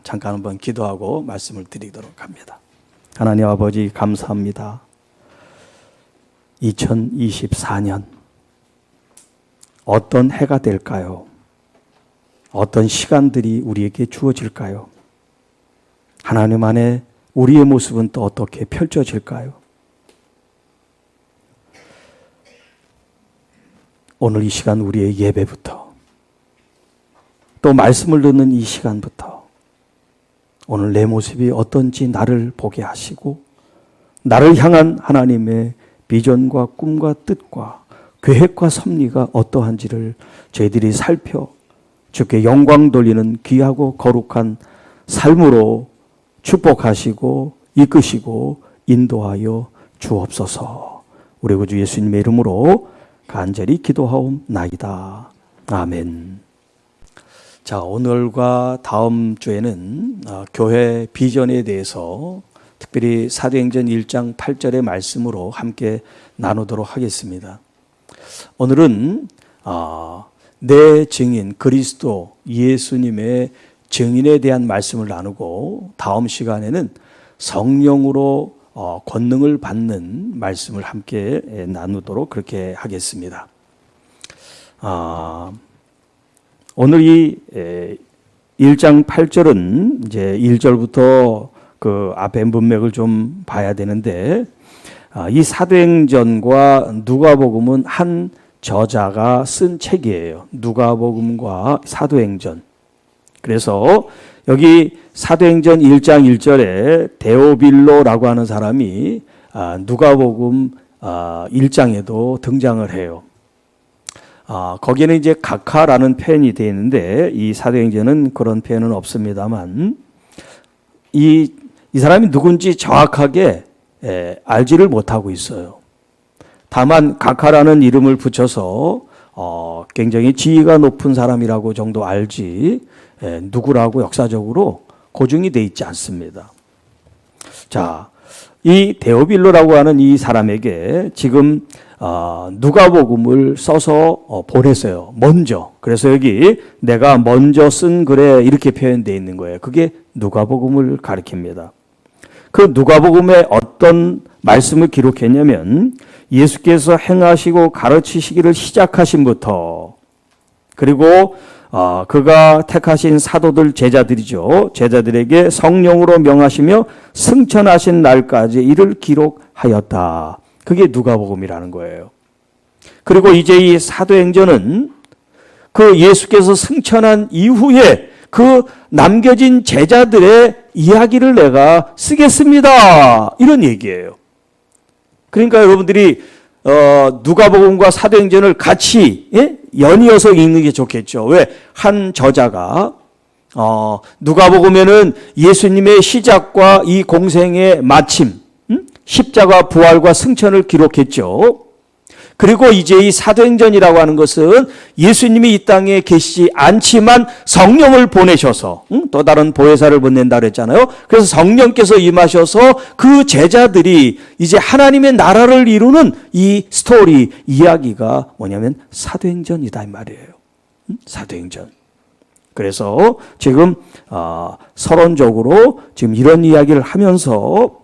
잠깐 한번 기도하고 말씀을 드리도록 합니다. 하나님 아버지 감사합니다. 2024년 어떤 해가 될까요? 어떤 시간들이 우리에게 주어질까요? 하나님 안에 우리의 모습은 또 어떻게 펼쳐질까요? 오늘 이 시간 우리의 예배부터 또 말씀을 듣는 이 시간부터 오늘 내 모습이 어떤지 나를 보게 하시고 나를 향한 하나님의 비전과 꿈과 뜻과 계획과 섭리가 어떠한지를 저희들이 살펴 주께 영광 돌리는 귀하고 거룩한 삶으로 축복하시고 이끄시고 인도하여 주옵소서. 우리 구주 예수님의 이름으로 간절히 기도하옵나이다. 아멘. 자, 오늘과 다음 주에는 교회 비전에 대해서 특별히 사도행전 1장 8절의 말씀으로 함께 나누도록 하겠습니다. 오늘은 내 증인 그리스도 예수님의 증인에 대한 말씀을 나누고 다음 시간에는 성령으로 권능을 받는 말씀을 함께 나누도록 그렇게 하겠습니다. 오늘 이 1장 8절은 이제 1절부터 그 앞에 문맥을 좀 봐야 되는데 이 사도행전과 누가복음은 한 저자가 쓴 책이에요. 누가복음과 사도행전. 그래서 여기 사도행전 1장 1절에 데오빌로라고 하는 사람이 누가복음 1장에도 등장을 해요. 거기에는 이제 각하라는 표현이 되어 있는데 이 사도행전은 그런 표현은 없습니다만 이 사람이 누군지 정확하게 알지를 못하고 있어요. 다만 각하라는 이름을 붙여서 굉장히 지위가 높은 사람이라고 정도 알지 누구라고 역사적으로 고증이 되어 있지 않습니다. 자, 이 데오빌로라고 하는 이 사람에게 지금 누가복음을 써서 보냈어요. 먼저. 그래서 여기 내가 먼저 쓴 글에 이렇게 표현되어 있는 거예요. 그게 누가복음을 가리킵니다. 그 누가복음에 어떤 말씀을 기록했냐면 예수께서 행하시고 가르치시기를 시작하신부터 그리고 그가 택하신 사도들 제자들이죠. 제자들에게 성령으로 명하시며 승천하신 날까지 이를 기록하였다. 그게 누가복음이라는 거예요. 그리고 이제 이 사도행전은 그 예수께서 승천한 이후에 그 남겨진 제자들의 이야기를 내가 쓰겠습니다. 이런 얘기예요. 그러니까 여러분들이 누가복음과 사도행전을 같이 연이어서 읽는 게 좋겠죠. 왜? 한 저자가 누가복음에는 예수님의 시작과 이 공생의 마침, 십자가 부활과 승천을 기록했죠. 그리고 이제 이 사도행전이라고 하는 것은 예수님이 이 땅에 계시지 않지만 성령을 보내셔서 또 다른 보혜사를 보낸다 그랬잖아요. 그래서 성령께서 임하셔서 그 제자들이 이제 하나님의 나라를 이루는 이 스토리, 이야기가 뭐냐면 사도행전이다 이 말이에요. 사도행전. 그래서 지금 서론적으로 지금 이런 이야기를 하면서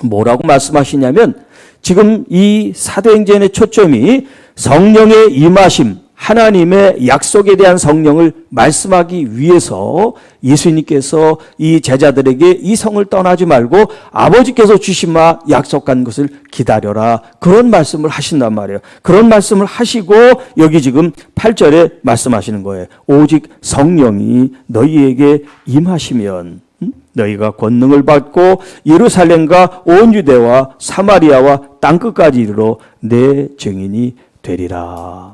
뭐라고 말씀하시냐면 지금 이 사도행전의 초점이 성령의 임하심, 하나님의 약속에 대한 성령을 말씀하기 위해서 예수님께서 이 제자들에게 이 성을 떠나지 말고 아버지께서 주신 바 약속한 것을 기다려라. 그런 말씀을 하신단 말이에요. 그런 말씀을 하시고 여기 지금 8절에 말씀하시는 거예요. 오직 성령이 너희에게 임하시면 너희가 권능을 받고 예루살렘과 온 유대와 사마리아와 땅끝까지 이르러 내 증인이 되리라.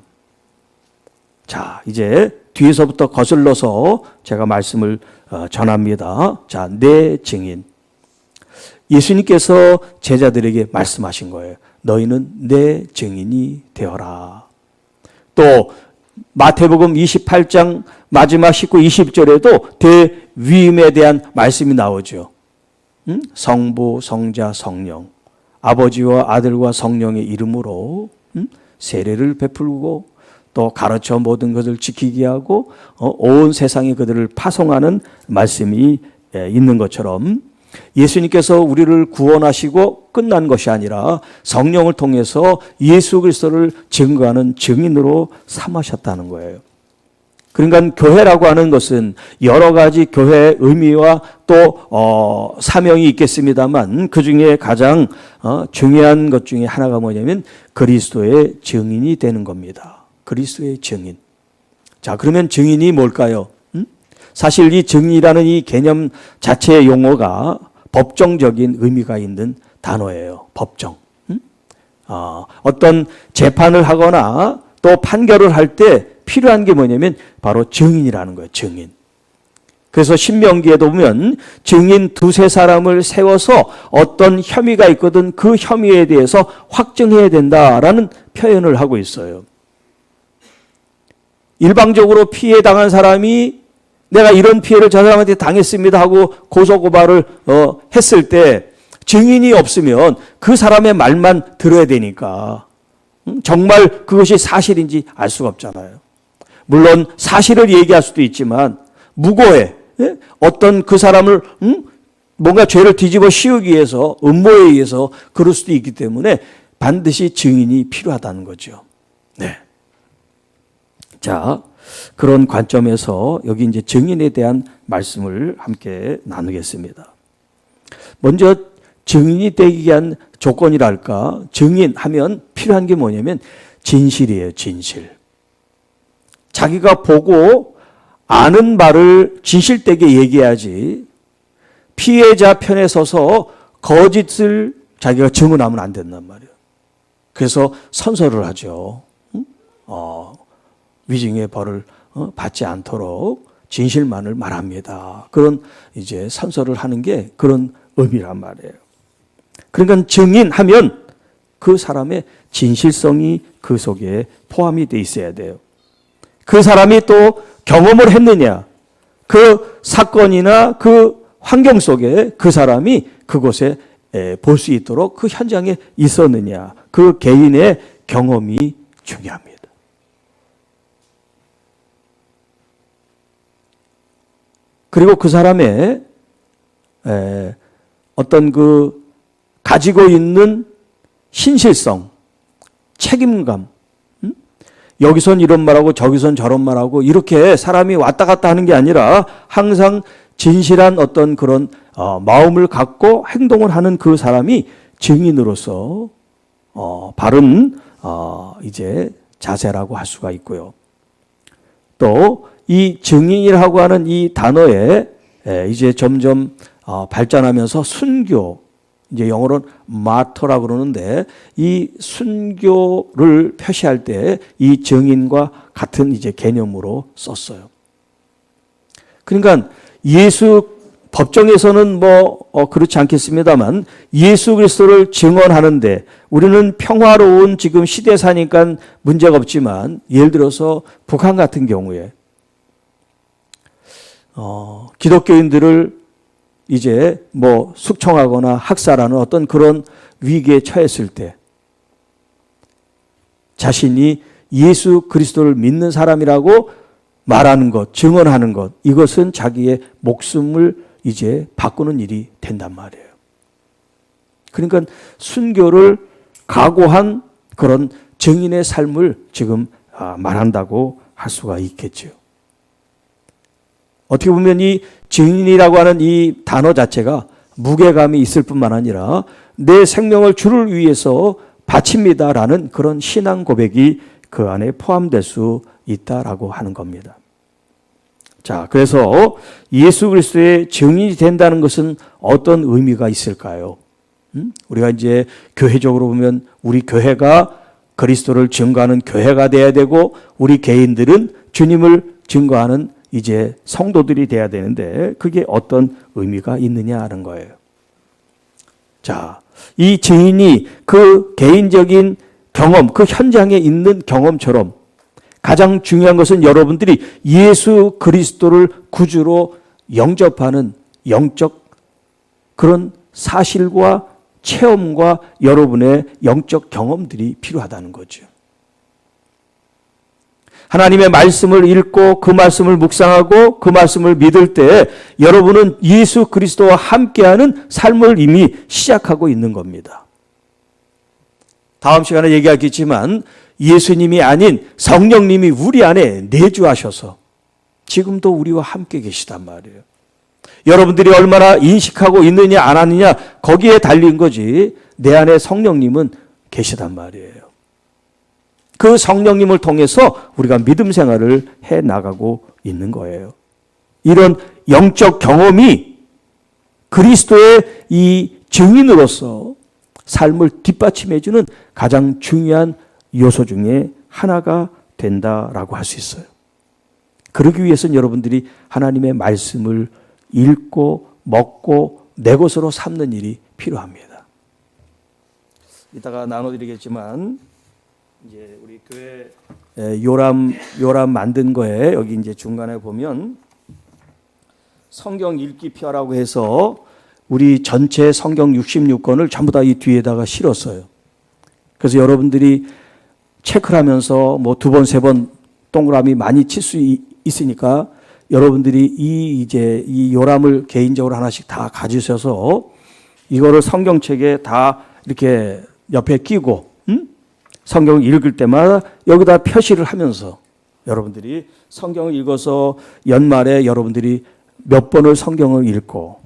자, 이제 뒤에서부터 거슬러서 제가 말씀을 전합니다. 자, 내 증인. 예수님께서 제자들에게 말씀하신 거예요. 너희는 내 증인이 되어라. 또 마태복음 28장 마지막 19, 20절에도 대위임에 대한 말씀이 나오죠. 성부, 성자, 성령, 아버지와 아들과 성령의 이름으로 세례를 베풀고 또 가르쳐 모든 것을 지키게 하고 온 세상에 그들을 파송하는 말씀이 있는 것처럼 예수님께서 우리를 구원하시고 끝난 것이 아니라 성령을 통해서 예수 그리스도를 증거하는 증인으로 삼으셨다는 거예요. 그러니까 교회라고 하는 것은 여러 가지 교회의 의미와 또 사명이 있겠습니다만 그중에 가장 중요한 것 중에 하나가 뭐냐면 그리스도의 증인이 되는 겁니다. 그리스도의 증인. 자, 그러면 증인이 뭘까요? 사실 이 증인이라는 이 개념 자체의 용어가 법정적인 의미가 있는 단어예요. 법정. 어떤 재판을 하거나 또 판결을 할 때 필요한 게 뭐냐면 바로 증인이라는 거예요. 증인. 그래서 신명기에도 보면 증인 두세 사람을 세워서 어떤 혐의가 있거든 그 혐의에 대해서 확정해야 된다라는 표현을 하고 있어요. 일방적으로 피해 당한 사람이 내가 이런 피해를 저 사람한테 당했습니다 하고 고소고발을 했을 때 증인이 없으면 그 사람의 말만 들어야 되니까 정말 그것이 사실인지 알 수가 없잖아요. 물론 사실을 얘기할 수도 있지만 무고해 어떤 그 사람을 뭔가 죄를 뒤집어 씌우기 위해서 음모에 의해서 그럴 수도 있기 때문에 반드시 증인이 필요하다는 거죠. 네. 자, 그런 관점에서 여기 이제 증인에 대한 말씀을 함께 나누겠습니다. 먼저 증인이 되기 위한 조건이랄까, 증인하면 필요한 게 뭐냐면 진실이에요, 진실. 자기가 보고 아는 말을 진실되게 얘기해야지 피해자 편에 서서 거짓을 자기가 증언하면 안 된단 말이에요. 그래서 선서를 하죠. 위증의 벌을 받지 않도록 진실만을 말합니다. 그런 이제 선서를 하는 게 그런 의미란 말이에요. 그러니까 증인하면 그 사람의 진실성이 그 속에 포함이 돼 있어야 돼요. 그 사람이 또 경험을 했느냐, 그 사건이나 그 환경 속에 그 사람이 그곳에 볼 수 있도록 그 현장에 있었느냐, 그 개인의 경험이 중요합니다. 그리고 그 사람의 어떤 그 가지고 있는 신실성, 책임감, 여기선 이런 말하고 저기선 저런 말하고 이렇게 사람이 왔다 갔다 하는 게 아니라 항상 진실한 어떤 그런 마음을 갖고 행동을 하는 그 사람이 증인으로서 바른 이제 자세라고 할 수가 있고요. 또 이 증인이라고 하는 이 단어에 이제 점점 발전하면서 순교, 이제 영어로는 마터라고 그러는데 이 순교를 표시할 때 이 증인과 같은 이제 개념으로 썼어요. 그러니까 예수 법정에서는 그렇지 않겠습니다만 예수 그리스도를 증언하는데 우리는 평화로운 지금 시대 사니까 문제가 없지만 예를 들어서 북한 같은 경우에 기독교인들을 이제 숙청하거나 학살하는 어떤 그런 위기에 처했을 때 자신이 예수 그리스도를 믿는 사람이라고 말하는 것, 증언하는 것, 이것은 자기의 목숨을 이제 바꾸는 일이 된단 말이에요. 그러니까 순교를 각오한 그런 증인의 삶을 지금 말한다고 할 수가 있겠죠. 어떻게 보면 이 증인이라고 하는 이 단어 자체가 무게감이 있을 뿐만 아니라 내 생명을 주를 위해서 바칩니다라는 그런 신앙 고백이 그 안에 포함될 수 있다라고 하는 겁니다. 자, 그래서 예수 그리스도의 증인이 된다는 것은 어떤 의미가 있을까요? 우리가 이제 교회적으로 보면 우리 교회가 그리스도를 증거하는 교회가 돼야 되고 우리 개인들은 주님을 증거하는 이제 성도들이 돼야 되는데 그게 어떤 의미가 있느냐 하는 거예요. 자, 이 증인이 그 개인적인 경험, 그 현장에 있는 경험처럼 가장 중요한 것은 여러분들이 예수 그리스도를 구주로 영접하는 영적 그런 사실과 체험과 여러분의 영적 경험들이 필요하다는 거죠. 하나님의 말씀을 읽고 그 말씀을 묵상하고 그 말씀을 믿을 때 여러분은 예수 그리스도와 함께하는 삶을 이미 시작하고 있는 겁니다. 다음 시간에 얘기하겠지만 예수님이 아닌 성령님이 우리 안에 내주하셔서 지금도 우리와 함께 계시단 말이에요. 여러분들이 얼마나 인식하고 있느냐 안 하느냐 거기에 달린 거지 내 안에 성령님은 계시단 말이에요. 그 성령님을 통해서 우리가 믿음 생활을 해 나가고 있는 거예요. 이런 영적 경험이 그리스도의 이 증인으로서 삶을 뒷받침해주는 가장 중요한 요소 중에 하나가 된다라고 할 수 있어요. 그러기 위해서는 여러분들이 하나님의 말씀을 읽고 먹고 내 것으로 삼는 일이 필요합니다. 이따가 나눠드리겠지만 이제 우리 교회 요람 만든 거에 여기 이제 중간에 보면 성경 읽기 표라고 해서 우리 전체 성경 66권을 전부 다 이 뒤에다가 실었어요. 그래서 여러분들이 체크를 하면서 뭐 2번, 3번 동그라미 많이 칠 수 있으니까 여러분들이 이 요람을 개인적으로 하나씩 다 가지셔서 이거를 성경책에 다 이렇게 옆에 끼고 성경을 읽을 때마다 여기다 표시를 하면서 여러분들이 성경을 읽어서 연말에 여러분들이 몇 번을 성경을 읽고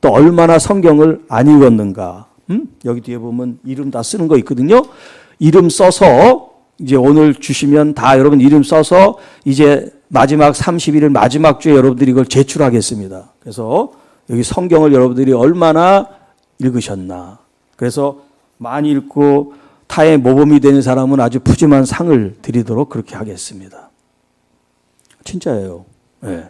또 얼마나 성경을 안 읽었는가. 여기 뒤에 보면 이름 다 쓰는 거 있거든요. 이름 써서 이제 오늘 주시면 다 여러분 이름 써서 이제 마지막 30일 마지막 주에 여러분들이 이걸 제출하겠습니다. 그래서 여기 성경을 여러분들이 얼마나 읽으셨나. 그래서 많이 읽고 타의 모범이 되는 사람은 아주 푸짐한 상을 드리도록 그렇게 하겠습니다. 진짜예요. 네.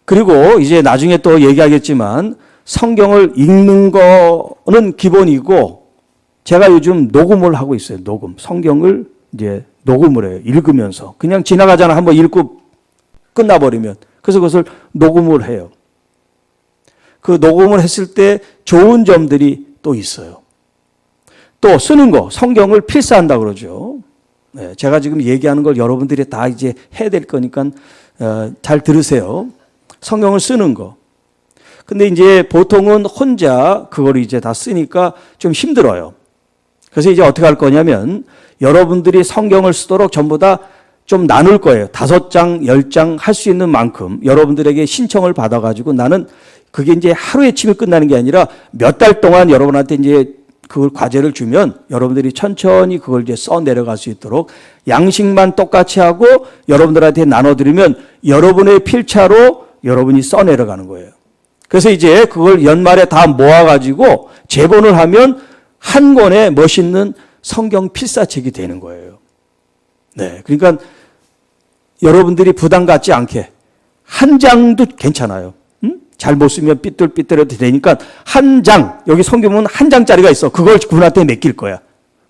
그리고 이제 나중에 또 얘기하겠지만 성경을 읽는 거는 기본이고 제가 요즘 녹음을 하고 있어요. 녹음. 성경을 이제 녹음을 해요. 읽으면서. 그냥 지나가잖아. 한번 읽고 끝나버리면. 그래서 그것을 녹음을 해요. 그 녹음을 했을 때 좋은 점들이 또 있어요. 또 쓰는 거. 성경을 필사한다 그러죠. 네, 제가 지금 얘기하는 걸 여러분들이 다 이제 해야 될 거니까 잘 들으세요. 성경을 쓰는 거. 근데 이제 보통은 혼자 그걸 이제 다 쓰니까 좀 힘들어요. 그래서 이제 어떻게 할 거냐면 여러분들이 성경을 쓰도록 전부 다 좀 나눌 거예요. 5장, 10장 할 수 있는 만큼 여러분들에게 신청을 받아가지고 나는 그게 이제 하루에 치면 끝나는 게 아니라 몇 달 동안 여러분한테 이제 그걸 과제를 주면 여러분들이 천천히 그걸 이제 써 내려갈 수 있도록 양식만 똑같이 하고 여러분들한테 나눠드리면 여러분의 필차로 여러분이 써 내려가는 거예요. 그래서 이제 그걸 연말에 다 모아가지고 제본을 하면 한 권의 멋있는 성경 필사책이 되는 거예요. 네. 그러니까 여러분들이 부담 갖지 않게 한 장도 괜찮아요. 잘 못 쓰면 삐뚤삐뚤해도 되니까 한 장, 여기 성경 보면 한 장짜리가 있어. 그걸 그분한테 맡길 거야.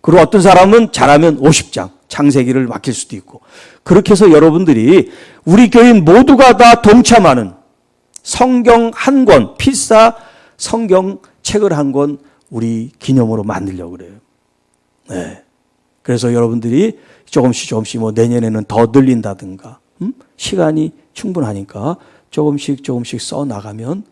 그리고 어떤 사람은 잘하면 50장, 창세기를 맡길 수도 있고. 그렇게 해서 여러분들이 우리 교인 모두가 다 동참하는 성경 한 권, 필사 성경 책을 한 권 우리 기념으로 만들려고 그래요. 네. 그래서 여러분들이 조금씩 뭐 내년에는 더 늘린다든가, 시간이 충분하니까 조금씩 써 나가면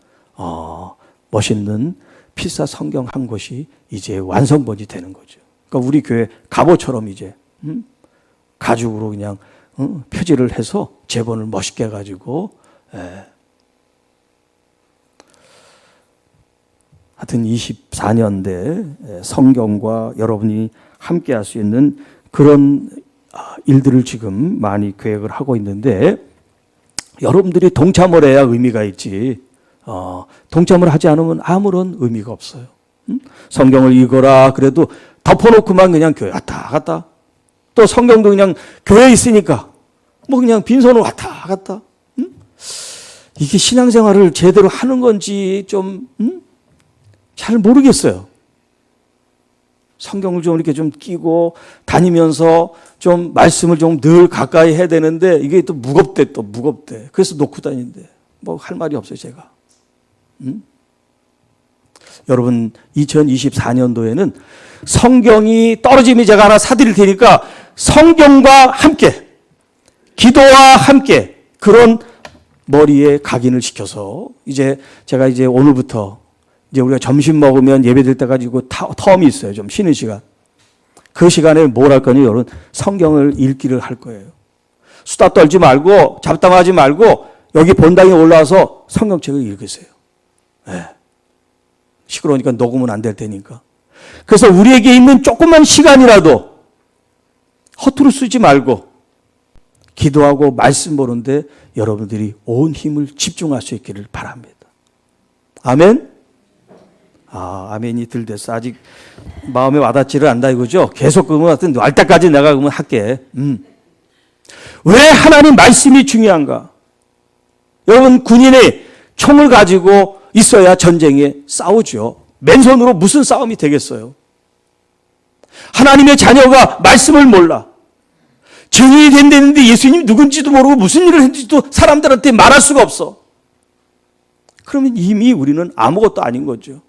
멋있는 필사 성경 한 권이 이제 완성본이 되는 거죠. 그러니까 우리 교회 갑오처럼 이제 가죽으로 그냥 표지를 해서 제본을 멋있게 해가지고 하여튼 24년대 성경과 여러분이 함께 할 수 있는 그런 일들을 지금 많이 계획을 하고 있는데 여러분들이 동참을 해야 의미가 있지. 동참을 하지 않으면 아무런 의미가 없어요. 성경을 읽어라 그래도 덮어놓고만 그냥 교회 왔다 갔다. 또 성경도 그냥 교회에 있으니까 뭐 그냥 빈손으로 왔다 갔다. 이게 신앙생활을 제대로 하는 건지 좀 잘 모르겠어요. 성경을 좀 이렇게 좀 끼고 다니면서 좀 말씀을 좀 늘 가까이 해야 되는데 이게 또 무겁대. 그래서 놓고 다니는데 뭐 할 말이 없어요 제가. 여러분 2024년도에는 성경이 떨어지면 제가 하나 사드릴 테니까 성경과 함께 기도와 함께 그런 머리에 각인을 시켜서 제가 오늘부터 우리가 점심 먹으면 예배될 때까지 텀이 있어요. 좀 쉬는 시간. 그 시간에 뭘 할 거냐, 여러분? 성경을 읽기를 할 거예요. 수다 떨지 말고, 잡담하지 말고, 여기 본당에 올라와서 성경책을 읽으세요. 네. 시끄러우니까 녹음은 안 될 테니까. 그래서 우리에게 있는 조그만 시간이라도 허투루 쓰지 말고, 기도하고 말씀 보는데 여러분들이 온 힘을 집중할 수 있기를 바랍니다. 아멘? 아멘이 들 됐어. 아직 마음에 와닿지를 않다 이거죠? 계속 그러면 하여튼 알 때까지 내가 그러면 할게. 왜 하나님 말씀이 중요한가? 여러분, 군인이 총을 가지고 있어야 전쟁에 싸우죠. 맨손으로 무슨 싸움이 되겠어요? 하나님의 자녀가 말씀을 몰라. 증인이 된다는데 예수님이 누군지도 모르고 무슨 일을 했는지도 사람들한테 말할 수가 없어. 그러면 이미 우리는 아무것도 아닌 거죠.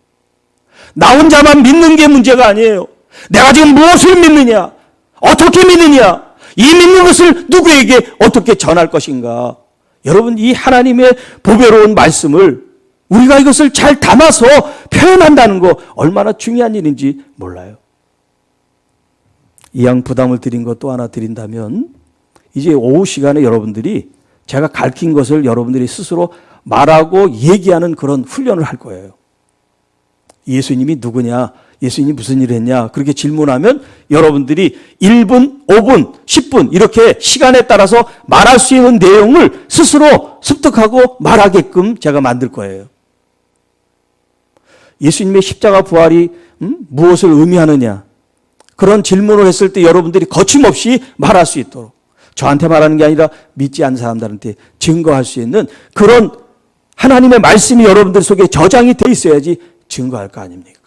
나 혼자만 믿는 게 문제가 아니에요. 내가 지금 무엇을 믿느냐? 어떻게 믿느냐? 이 믿는 것을 누구에게 어떻게 전할 것인가? 여러분, 이 하나님의 보배로운 말씀을 우리가 이것을 잘 담아서 표현한다는 거 얼마나 중요한 일인지 몰라요. 이왕 부담을 드린 것 또 하나 드린다면, 이제 오후 시간에 여러분들이 제가 가르친 것을 여러분들이 스스로 말하고 얘기하는 그런 훈련을 할 거예요. 예수님이 누구냐? 예수님이 무슨 일을 했냐? 그렇게 질문하면 여러분들이 1분, 5분, 10분 이렇게 시간에 따라서 말할 수 있는 내용을 스스로 습득하고 말하게끔 제가 만들 거예요. 예수님의 십자가 부활이 무엇을 의미하느냐? 그런 질문을 했을 때 여러분들이 거침없이 말할 수 있도록, 저한테 말하는 게 아니라 믿지 않는 사람들한테 증거할 수 있는 그런 하나님의 말씀이 여러분들 속에 저장이 돼 있어야지 증거할 거 아닙니까?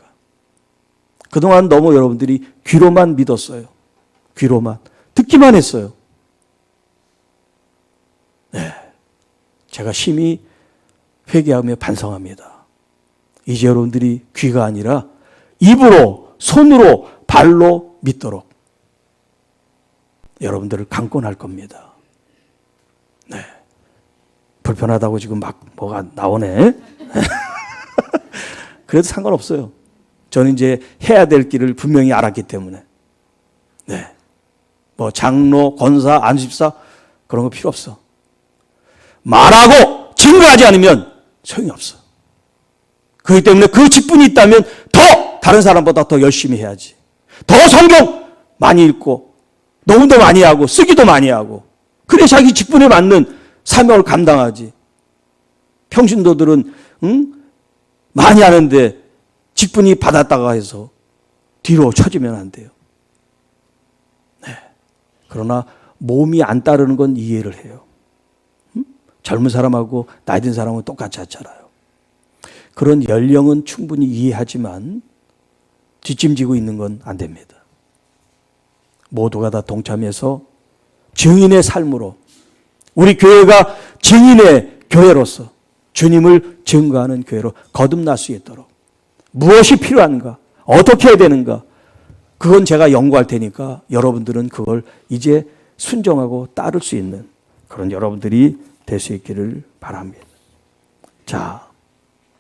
그동안 너무 여러분들이 귀로만 믿었어요. 귀로만. 듣기만 했어요. 네. 제가 심히 회개하며 반성합니다. 이제 여러분들이 귀가 아니라 입으로, 손으로, 발로 믿도록 여러분들을 강권할 겁니다. 네. 불편하다고 지금 막 뭐가 나오네. 그래도 상관없어요. 저는 이제 해야 될 길을 분명히 알았기 때문에. 네. 뭐 장로, 권사, 안수집사 그런 거 필요 없어. 말하고 증거하지 않으면 소용이 없어. 그렇기 때문에 그 직분이 있다면 더 다른 사람보다 더 열심히 해야지. 더 성경 많이 읽고 녹음도 많이 하고 쓰기도 많이 하고 그래 자기 직분에 맞는 사명을 감당하지. 평신도들은 많이 하는데 직분이 받았다가 해서 뒤로 쳐지면 안 돼요. 네. 그러나 몸이 안 따르는 건 이해를 해요. 젊은 사람하고 나이 든 사람은 똑같이 하잖아요. 그런 연령은 충분히 이해하지만 뒷짐지고 있는 건 안 됩니다. 모두가 다 동참해서 증인의 삶으로 우리 교회가 증인의 교회로서 주님을 증거하는 교회로 거듭날 수 있도록 무엇이 필요한가? 어떻게 해야 되는가? 그건 제가 연구할 테니까 여러분들은 그걸 이제 순종하고 따를 수 있는 그런 여러분들이 될 수 있기를 바랍니다. 자,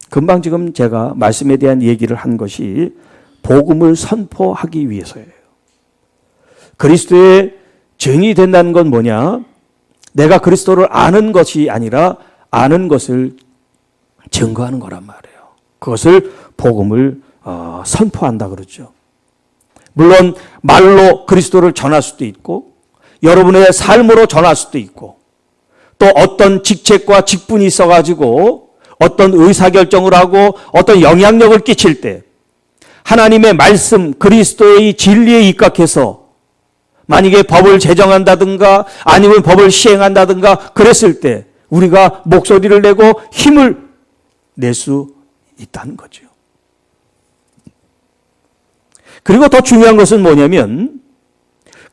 금방 지금 제가 말씀에 대한 얘기를 한 것이 복음을 선포하기 위해서예요. 그리스도의 증인이 된다는 건 뭐냐? 내가 그리스도를 아는 것이 아니라 아는 것을 증거하는 거란 말이에요. 그것을 복음을 선포한다 그러죠. 물론 말로 그리스도를 전할 수도 있고 여러분의 삶으로 전할 수도 있고 또 어떤 직책과 직분이 있어가지고 어떤 의사결정을 하고 어떤 영향력을 끼칠 때 하나님의 말씀 그리스도의 진리에 입각해서 만약에 법을 제정한다든가 아니면 법을 시행한다든가 그랬을 때 우리가 목소리를 내고 힘을 낼 수 있다는 거죠. 그리고 더 중요한 것은 뭐냐면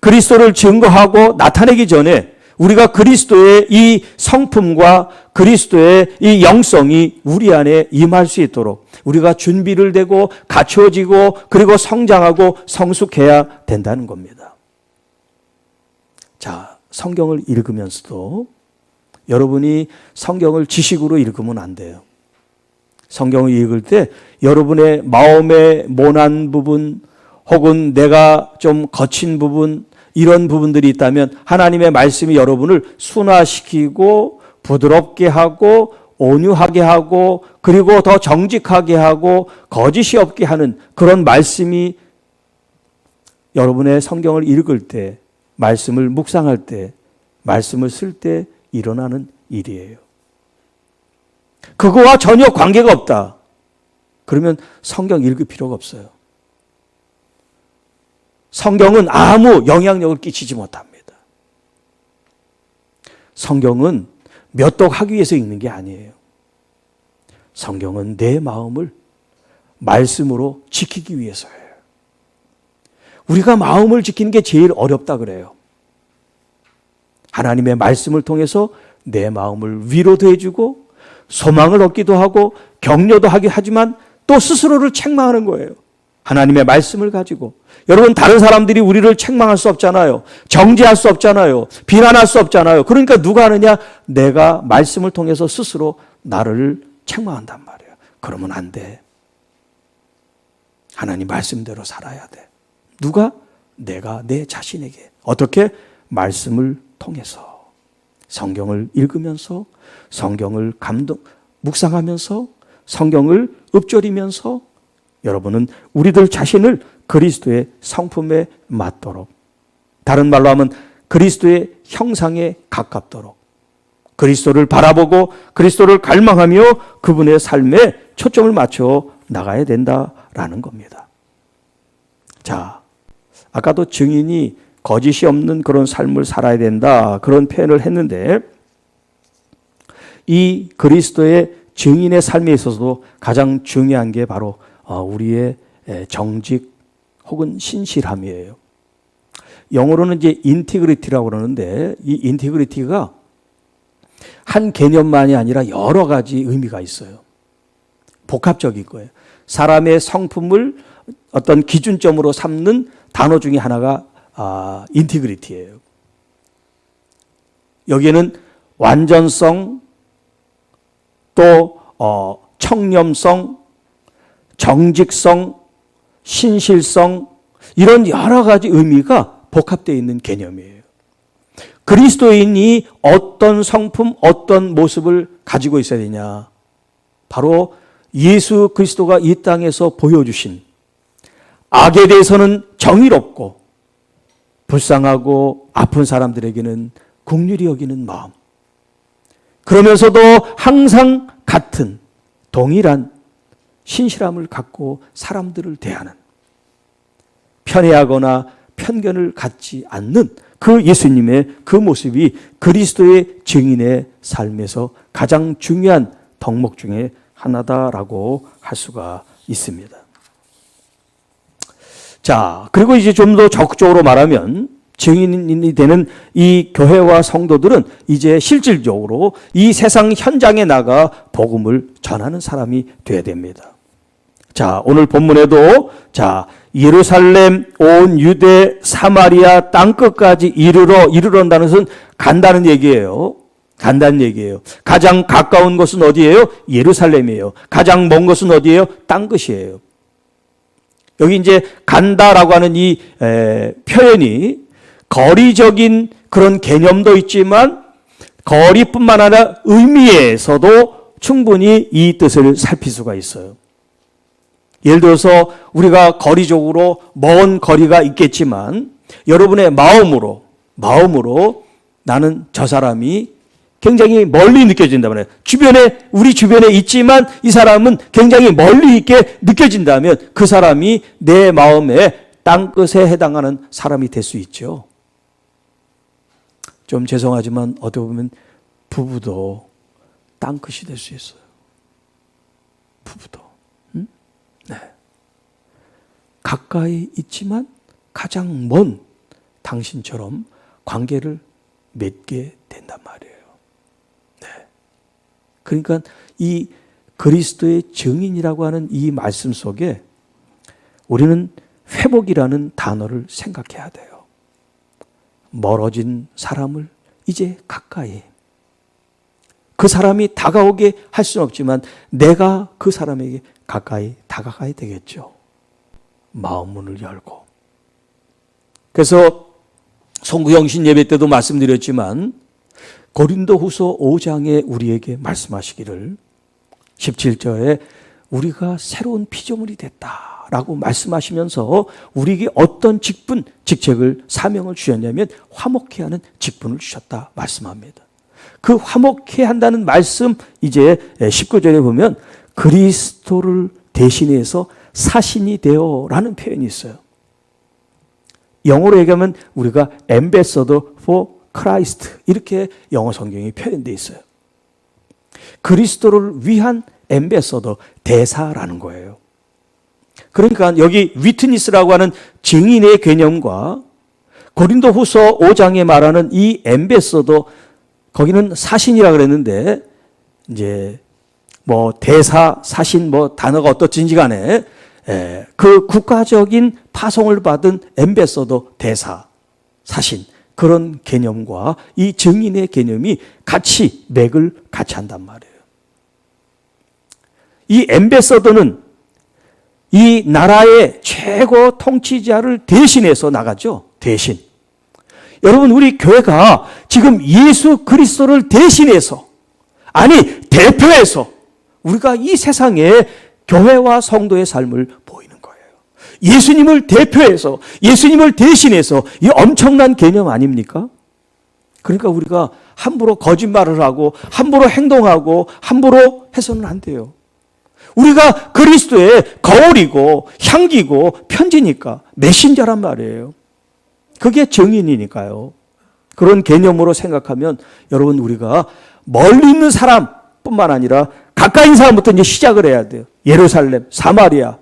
그리스도를 증거하고 나타내기 전에 우리가 그리스도의 이 성품과 그리스도의 이 영성이 우리 안에 임할 수 있도록 우리가 준비를 되고 갖추어지고 그리고 성장하고 성숙해야 된다는 겁니다. 자, 성경을 읽으면서도 여러분이 성경을 지식으로 읽으면 안 돼요. 성경을 읽을 때 여러분의 마음의 모난 부분 혹은 내가 좀 거친 부분, 이런 부분들이 있다면 하나님의 말씀이 여러분을 순화시키고 부드럽게 하고 온유하게 하고 그리고 더 정직하게 하고 거짓이 없게 하는 그런 말씀이 여러분의 성경을 읽을 때, 말씀을 묵상할 때, 말씀을 쓸 때 일어나는 일이에요. 그거와 전혀 관계가 없다. 그러면 성경 읽을 필요가 없어요. 성경은 아무 영향력을 끼치지 못합니다. 성경은 몇 독 하기 위해서 읽는 게 아니에요. 성경은 내 마음을 말씀으로 지키기 위해서예요. 우리가 마음을 지키는 게 제일 어렵다 그래요. 하나님의 말씀을 통해서 내 마음을 위로도 해주고 소망을 얻기도 하고 격려도 하긴 하지만 또 스스로를 책망하는 거예요. 하나님의 말씀을 가지고. 여러분, 다른 사람들이 우리를 책망할 수 없잖아요. 정죄할 수 없잖아요. 비난할 수 없잖아요. 그러니까 누가 하느냐? 내가 말씀을 통해서 스스로 나를 책망한단 말이에요. 그러면 안 돼. 하나님 말씀대로 살아야 돼. 누가? 내가 내 자신에게. 어떻게? 말씀을 통해서. 성경을 읽으면서, 성경을 묵상하면서, 성경을 읊조리면서 여러분은 우리들 자신을 그리스도의 성품에 맞도록, 다른 말로 하면 그리스도의 형상에 가깝도록 그리스도를 바라보고 그리스도를 갈망하며 그분의 삶에 초점을 맞춰 나가야 된다라는 겁니다. 자, 아까도 증인이 거짓이 없는 그런 삶을 살아야 된다, 그런 표현을 했는데 이 그리스도의 증인의 삶에 있어서도 가장 중요한 게 바로 우리의 정직 혹은 신실함이에요. 영어로는 이제 인티그리티라고 그러는데 이 인티그리티가 한 개념만이 아니라 여러 가지 의미가 있어요. 복합적인 거예요. 사람의 성품을 어떤 기준점으로 삼는 단어 중에 하나가 인티그리티예요. 여기에는 완전성, 또 청렴성, 정직성, 신실성, 이런 여러 가지 의미가 복합되어 있는 개념이에요. 그리스도인이 어떤 성품, 어떤 모습을 가지고 있어야 되냐? 바로 예수 그리스도가 이 땅에서 보여주신 악에 대해서는 정의롭고 불쌍하고 아픈 사람들에게는 긍휼히 여기는 마음, 그러면서도 항상 같은 동일한 신실함을 갖고 사람들을 대하는, 편애하거나 편견을 갖지 않는 그 예수님의 그 모습이 그리스도의 증인의 삶에서 가장 중요한 덕목 중에 하나다라고 할 수가 있습니다. 자, 그리고 이제 좀 더 적극적으로 말하면 증인이 되는 이 교회와 성도들은 이제 실질적으로 이 세상 현장에 나가 복음을 전하는 사람이 되어야 됩니다. 자, 오늘 본문에도 예루살렘, 온 유대, 사마리아 땅끝까지 이르러온다는 것은 간다는 얘기예요. 간다는 얘기예요. 가장 가까운 곳은 어디예요? 예루살렘이에요. 가장 먼 곳은 어디예요? 땅끝이에요. 여기 이제 간다라고 하는 이 표현이 거리적인 그런 개념도 있지만 거리뿐만 아니라 의미에서도 충분히 이 뜻을 살필 수가 있어요. 예를 들어서 우리가 거리적으로 먼 거리가 있겠지만 여러분의 마음으로 나는 저 사람이 굉장히 멀리 느껴진단 말이에요. 우리 주변에 있지만 이 사람은 굉장히 멀리 있게 느껴진다면 그 사람이 내 마음에 땅끝에 해당하는 사람이 될 수 있죠. 좀 죄송하지만 어떻게 보면 부부도 땅끝이 될 수 있어요. 부부도. 네. 가까이 있지만 가장 먼 당신처럼 관계를 맺게 된단 말이에요. 네. 그러니까 이 그리스도의 증인이라고 하는 이 말씀 속에 우리는 회복이라는 단어를 생각해야 돼요. 멀어진 사람을 이제 가까이, 그 사람이 다가오게 할 수는 없지만 내가 그 사람에게 가까이 다가가야 되겠죠. 마음 문을 열고. 그래서 송구영신 예배 때도 말씀드렸지만 고린도후서 5장에 우리에게 말씀하시기를 17절에 우리가 새로운 피조물이 됐다라고 말씀하시면서 우리에게 어떤 직분, 직책을, 사명을 주셨냐면 화목케 하는 직분을 주셨다 말씀합니다. 그 화목케 한다는 말씀 이제 19절에 보면 그리스도를 대신해서 사신이 되어라는 표현이 있어요. 영어로 얘기하면 우리가 ambassador for Christ 이렇게 영어 성경이 표현되어 있어요. 그리스도를 위한 엠베서더, 대사라는 거예요. 그러니까 여기 위트니스라고 하는 증인의 개념과 고린도후서 5장에 말하는 이 엠베서더, 거기는 사신이라 그랬는데 이제 뭐 대사, 사신 뭐 단어가 어떻든지 간에 그 국가적인 파송을 받은 엠베서더, 대사, 사신 그런 개념과 이 증인의 개념이 같이 맥을 같이 한단 말이에요. 이 엠베서더는 이 나라의 최고 통치자를 대신해서 나가죠. 대신. 여러분, 우리 교회가 지금 예수 그리스도를 대신해서, 아니 대표해서 우리가 이 세상에 교회와 성도의 삶을 보이는 거예요. 예수님을 대표해서, 예수님을 대신해서, 이 엄청난 개념 아닙니까? 그러니까 우리가 함부로 거짓말을 하고 함부로 행동하고 함부로 해서는 안 돼요. 우리가 그리스도의 거울이고 향기고 편지니까, 메신저란 말이에요. 그게 증인이니까요. 그런 개념으로 생각하면 여러분, 우리가 멀리 있는 사람뿐만 아니라 가까이 있는 사람부터 이제 시작을 해야 돼요. 예루살렘, 사마리아,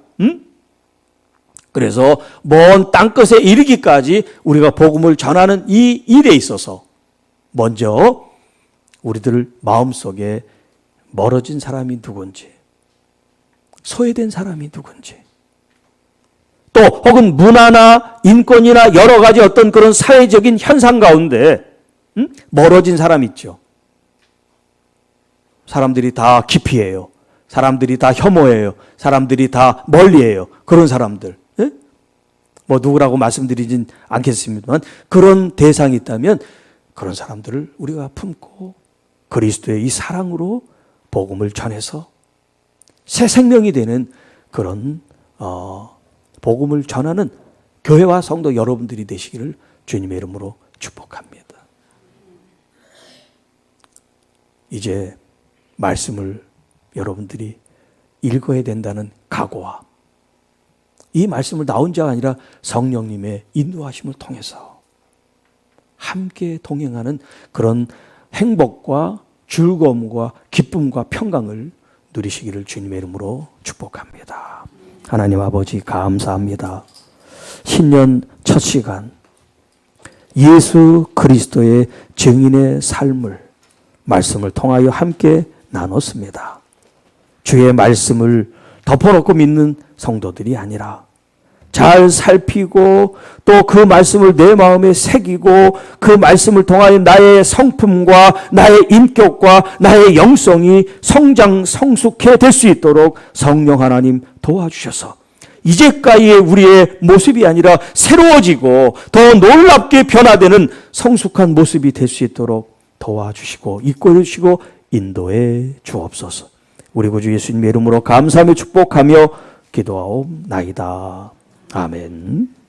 그래서 먼 땅끝에 이르기까지 우리가 복음을 전하는 이 일에 있어서 먼저 우리들 마음속에 멀어진 사람이 누군지, 소외된 사람이 누군지, 또 혹은 문화나 인권이나 여러 가지 어떤 그런 사회적인 현상 가운데 멀어진 사람 있죠. 사람들이 다 기피해요. 사람들이 다 혐오해요. 사람들이 다 멀리해요. 그런 사람들. 뭐 누구라고 말씀드리진 않겠습니다만 그런 대상이 있다면 그런 사람들을 우리가 품고 그리스도의 이 사랑으로 복음을 전해서 새 생명이 되는 그런 복음을 전하는 교회와 성도 여러분들이 되시기를 주님의 이름으로 축복합니다. 이제 말씀을 여러분들이 읽어야 된다는 각오와 이 말씀을 나 혼자가 아니라 성령님의 인도하심을 통해서 함께 동행하는 그런 행복과 즐거움과 기쁨과 평강을 누리시기를 주님의 이름으로 축복합니다. 하나님 아버지 감사합니다. 신년 첫 시간 예수 그리스도의 증인의 삶을 말씀을 통하여 함께 나눴습니다. 주의 말씀을 덮어놓고 믿는 성도들이 아니라 잘 살피고 또 그 말씀을 내 마음에 새기고 그 말씀을 통하여 나의 성품과 나의 인격과 나의 영성이 성장 성숙해 될 수 있도록 성령 하나님 도와주셔서 이제까지의 우리의 모습이 아니라 새로워지고 더 놀랍게 변화되는 성숙한 모습이 될 수 있도록 도와주시고 이끌어 주시고 인도해 주옵소서. 우리 구주 예수님의 이름으로 감사하며 축복하며 기도하옵나이다. 아멘.